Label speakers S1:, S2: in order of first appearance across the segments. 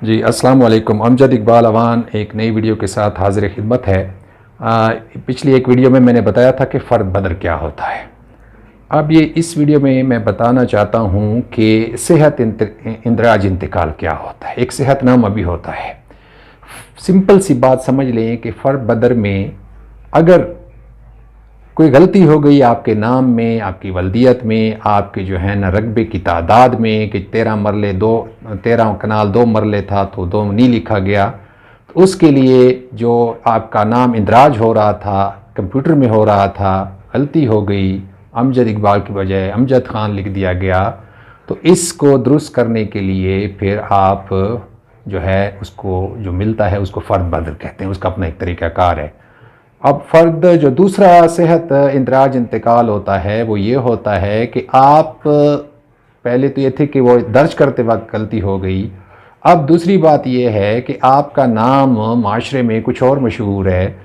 S1: जी अस्सलाम वालेकुम। अमजद इकबाल अवान एक नई वीडियो के साथ हाजिर खिदमत है। पिछली एक वीडियो में मैंने बताया था कि फ़र्द बदर क्या होता है। अब ये इस वीडियो में मैं बताना चाहता हूँ कि सेहत इंदराज इंतकाल क्या होता है। एक सेहतनामा भी होता है। सिंपल सी बात समझ लें कि फ़र्द बदर में अगर कोई गलती हो गई आपके नाम में, आपकी वल्दियत में, आपके जो है ना रकबे की तादाद में कि 13 कनाल 2 मरले था तो 2 नहीं लिखा गया, तो उसके लिए जो आपका नाम इंदराज हो रहा था, कंप्यूटर में हो रहा था, गलती हो गई, अमजद इकबाल की बजाय अमजद ख़ान लिख दिया गया, तो इसको दुरुस्त करने के लिए फिर आप जो है उसको जो मिलता है उसको फ़र्द बदर कहते हैं। उसका अपना एक तरीक़ाकार है। अब फ़र्द जो दूसरा सेहत इंदराज इंतकाल होता है वो ये होता है कि आप पहले तो ये थे कि वो दर्ज करते वक्त गलती हो गई। अब दूसरी बात ये है कि आपका नाम माशरे में कुछ और मशहूर है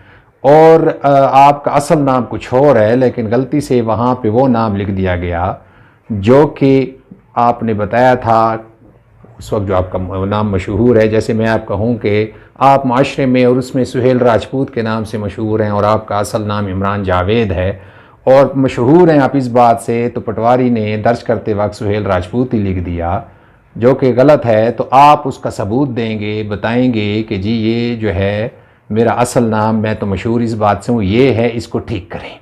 S1: और आपका असल नाम कुछ और है, लेकिन गलती से वहाँ पे वो नाम लिख दिया गया जो कि आपने बताया था उस वक्त जो आपका नाम मशहूर है। जैसे मैं आप कहूँ कि आप माशरे में और उसमें सुहेल राजपूत के नाम से मशहूर हैं और आपका असल नाम इमरान जावेद है और मशहूर हैं आप इस बात से, तो पटवारी ने दर्ज करते वक्त सुहेल राजपूत ही लिख दिया जो कि गलत है। तो आप उसका सबूत देंगे, बताएंगे कि जी ये जो है मेरा असल नाम, मैं तो मशहूर इस बात से हूँ, ये है, इसको ठीक करें।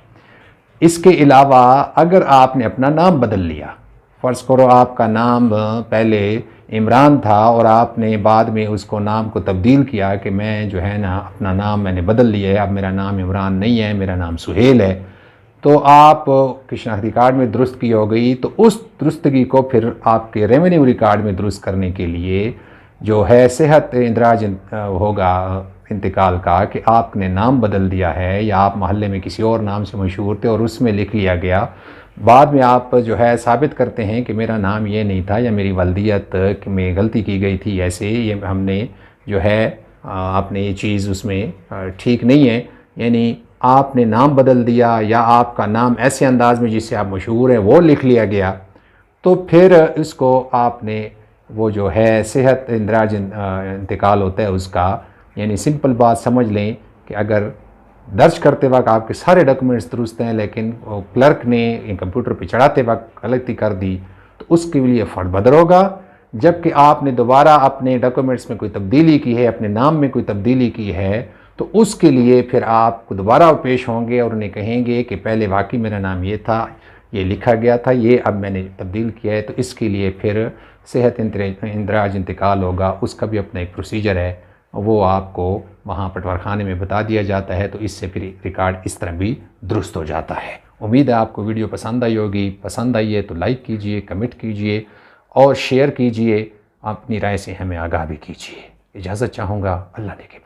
S1: इसके अलावा अगर आपने अपना नाम बदल लिया, फ़र्ज़ करो आपका नाम पहले इमरान था और आपने बाद में उसको नाम को तब्दील किया कि मैं जो है ना अपना नाम मैंने बदल लिया है, अब मेरा नाम इमरान नहीं है, मेरा नाम सुहेल है, तो आप की शनाख्ती कार्ड में दुरुस्त की हो गई, तो उस दुरुस्तगी को फिर आपके रेवेन्यू रिकॉर्ड में दुरुस्त करने के लिए जो है सेहत इंदराज होगा इंतकाल का कि आपने नाम बदल दिया है या आप मोहल्ले में किसी और नाम से मशहूर थे और उसमें लिख लिया गया। बाद में आप जो है साबित करते हैं कि मेरा नाम ये नहीं था या मेरी वल्दियत में गलती की गई थी, ऐसे ये हमने जो है आपने ये चीज़ उसमें ठीक नहीं है, यानी आपने नाम बदल दिया या आपका नाम ऐसे अंदाज में जिससे आप मशहूर हैं वो लिख लिया गया, तो फिर इसको आपने वो जो है सेहत इंदराज इंतकाल होता है उसका, यानी सिंपल बात समझ लें कि अगर दर्ज करते वक्त आपके सारे डॉक्यूमेंट्स दुरुस्त हैं लेकिन क्लर्क ने कंप्यूटर पे चढ़ाते वक्त गलती कर दी, तो उसके लिए फ़र्द बदर होगा। जबकि आपने दोबारा अपने डॉक्यूमेंट्स में कोई तब्दीली की है, अपने नाम में कोई तब्दीली की है, तो उसके लिए फिर आप दोबारा पेश होंगे और उन्हें कहेंगे कि पहले वाकई मेरा नाम ये था, ये लिखा गया था, ये अब मैंने तब्दील किया है, तो इसके लिए फिर सेहत इंदराज इंतकाल होगा। उसका भी अपना एक प्रोसीजर है, वो आपको वहाँ पटवारखाने में बता दिया जाता है, तो इससे फिर रिकॉर्ड इस तरह भी दुरुस्त हो जाता है। उम्मीद है आपको वीडियो पसंद आई होगी। पसंद आई है तो लाइक कीजिए, कमेंट कीजिए और शेयर कीजिए। अपनी राय से हमें आगाह भी कीजिए। इजाज़त चाहूँगा। अल्लाह ने के बाद।